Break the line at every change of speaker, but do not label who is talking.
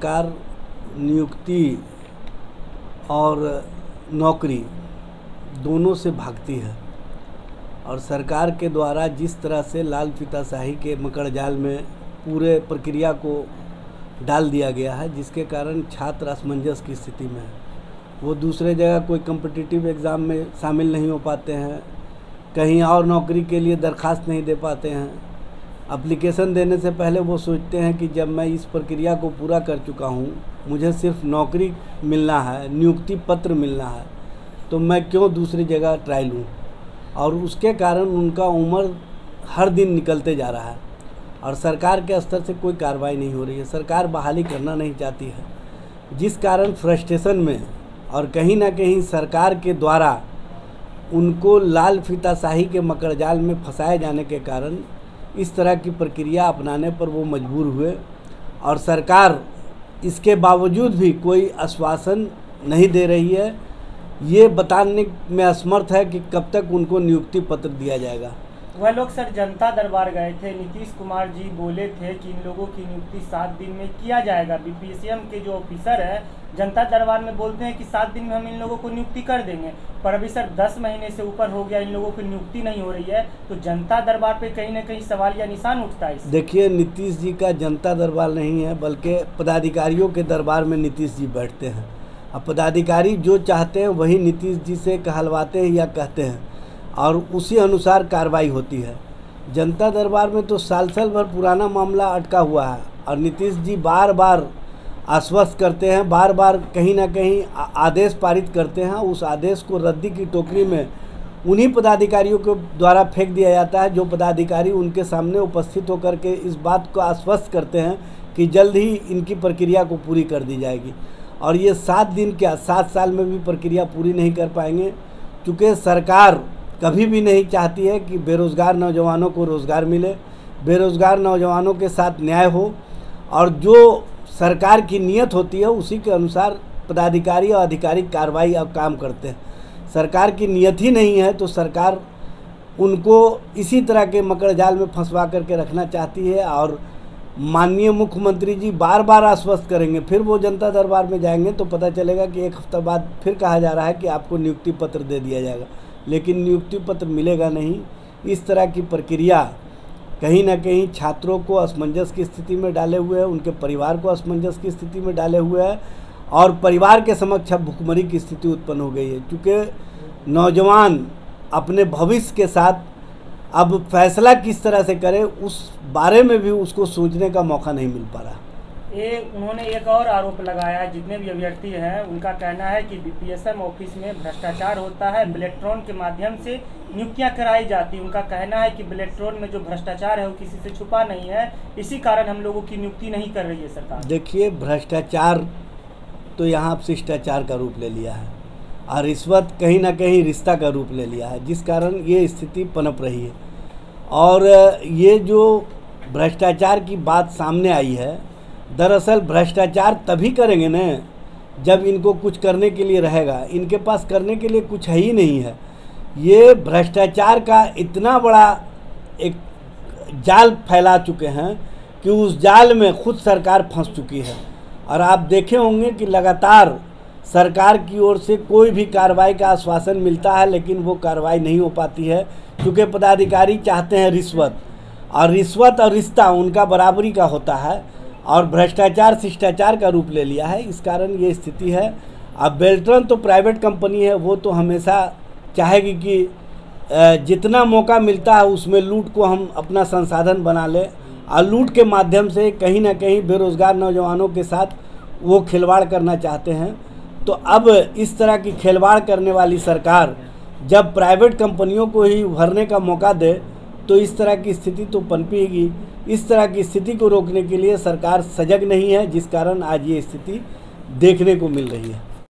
सरकार नियुक्ति और नौकरी दोनों से भागती है और सरकार के द्वारा जिस तरह से लाल फीताशाही के मकड़जाल में पूरे प्रक्रिया को डाल दिया गया है, जिसके कारण छात्र असमंजस की स्थिति में है। वो दूसरे जगह कोई कॉम्पिटिटिव एग्ज़ाम में शामिल नहीं हो पाते हैं, कहीं और नौकरी के लिए दरख्वास्त नहीं दे पाते हैं। एप्लीकेशन देने से पहले वो सोचते हैं कि जब मैं इस प्रक्रिया को पूरा कर चुका हूँ, मुझे सिर्फ नौकरी मिलना है, नियुक्ति पत्र मिलना है, तो मैं क्यों दूसरी जगह ट्राई लूँ। और उसके कारण उनका उम्र हर दिन निकलते जा रहा है और सरकार के स्तर से कोई कार्रवाई नहीं हो रही है। सरकार बहाली करना नहीं चाहती है, जिस कारण फ्रस्ट्रेशन में और कहीं ना कहीं सरकार के द्वारा उनको लाल फीताशाही के मकड़जाल में फंसाए जाने के कारण इस तरह की प्रक्रिया अपनाने पर वो मजबूर हुए और सरकार इसके बावजूद भी कोई आश्वासन नहीं दे रही है, ये बताने में असमर्थ है कि कब तक उनको नियुक्ति पत्र दिया जाएगा।
वह लोग सर जनता दरबार गए थे, नीतीश कुमार जी बोले थे कि इन लोगों की नियुक्ति 7 दिन में किया जाएगा। बीपीएससीएम के जो ऑफिसर है जनता दरबार में बोलते हैं कि 7 दिन में हम इन लोगों को नियुक्ति कर देंगे, पर अभी सर 10 महीने से ऊपर हो गया, इन लोगों की नियुक्ति नहीं हो रही है। तो जनता दरबार पे कहीं ना कहीं सवाल या निशान उठता है।
देखिए, नीतीश जी का जनता दरबार नहीं है, बल्कि पदाधिकारियों के दरबार में नीतीश जी बैठते हैं। अब पदाधिकारी जो चाहते हैं वही नीतीश जी से कहलवाते हैं या कहते हैं और उसी अनुसार कार्रवाई होती है। जनता दरबार में तो साल भर पुराना मामला अटका हुआ है और नीतीश जी बार बार आश्वस्त करते हैं, बार बार कहीं ना कहीं आदेश पारित करते हैं। उस आदेश को रद्दी की टोकरी में उन्हीं पदाधिकारियों के द्वारा फेंक दिया जाता है जो पदाधिकारी उनके सामने उपस्थित होकर के इस बात को आश्वस्त करते हैं कि जल्द ही इनकी प्रक्रिया को पूरी कर दी जाएगी। और ये 7 दिन क्या 7 साल में भी प्रक्रिया पूरी नहीं कर पाएंगे, क्योंकि सरकार कभी भी नहीं चाहती है कि बेरोज़गार नौजवानों को रोज़गार मिले, बेरोज़गार नौजवानों के साथ न्याय हो और जो सरकार की नीयत होती है उसी के अनुसार पदाधिकारी और आधिकारिक कार्रवाई और काम करते हैं। सरकार की नीयत ही नहीं है तो सरकार उनको इसी तरह के मकड़जाल में फंसवा करके रखना चाहती है और माननीय मुख्यमंत्री जी बार बार आश्वस्त करेंगे, फिर वो जनता दरबार में जाएंगे तो पता चलेगा कि 1 हफ्ता बाद फिर कहा जा रहा है कि आपको नियुक्ति पत्र दे दिया जाएगा, लेकिन नियुक्ति पत्र मिलेगा नहीं। इस तरह की प्रक्रिया कहीं ना कहीं छात्रों को असमंजस की स्थिति में डाले हुए है, उनके परिवार को असमंजस की स्थिति में डाले हुए है और परिवार के समक्ष अब भुखमरी की स्थिति उत्पन्न हो गई है, क्योंकि नौजवान अपने भविष्य के साथ अब फैसला किस तरह से करे उस बारे में भी उसको सोचने का मौका नहीं मिल पा रहा।
उन्होंने एक और आरोप लगाया, जितने भी अभ्यर्थी हैं उनका कहना है कि बीपीएससीएम ऑफिस में भ्रष्टाचार होता है, ब्लैकट्रॉन के माध्यम से नियुक्तियां कराई जाती। उनका कहना है कि ब्लैकट्रॉन में जो भ्रष्टाचार है वो किसी से छुपा नहीं है, इसी कारण हम लोगों की नियुक्ति नहीं कर रही है सरकार।
देखिए, भ्रष्टाचार तो यहाँ शिष्टाचार का रूप ले लिया है और रिश्वत कहीं ना कहीं रिश्ता का रूप ले लिया है, जिस कारण ये स्थिति पनप रही है। और ये जो भ्रष्टाचार की बात सामने आई है, दरअसल भ्रष्टाचार तभी करेंगे न जब इनको कुछ करने के लिए रहेगा। इनके पास करने के लिए कुछ है ही नहीं है। ये भ्रष्टाचार का इतना बड़ा एक जाल फैला चुके हैं कि उस जाल में खुद सरकार फंस चुकी है। और आप देखे होंगे कि लगातार सरकार की ओर से कोई भी कार्रवाई का आश्वासन मिलता है, लेकिन वो कार्रवाई नहीं हो पाती है, क्योंकि पदाधिकारी चाहते हैं रिश्वत, और रिश्वत और रिश्ता उनका बराबरी का होता है और भ्रष्टाचार शिष्टाचार का रूप ले लिया है। इस कारण ये स्थिति है। अब बेल्ट्रॉन तो प्राइवेट कंपनी है, वो तो हमेशा चाहेगी कि जितना मौका मिलता है उसमें लूट को हम अपना संसाधन बना लें और लूट के माध्यम से कहीं ना कहीं बेरोज़गार नौजवानों के साथ वो खिलवाड़ करना चाहते हैं। तो अब इस तरह की खिलवाड़ करने वाली सरकार जब प्राइवेट कंपनियों को ही उभरने का मौका दे तो इस तरह की स्थिति तो पनपेगी। इस तरह की स्थिति को रोकने के लिए सरकार सजग नहीं है, जिस कारण आज ये स्थिति देखने को मिल रही है।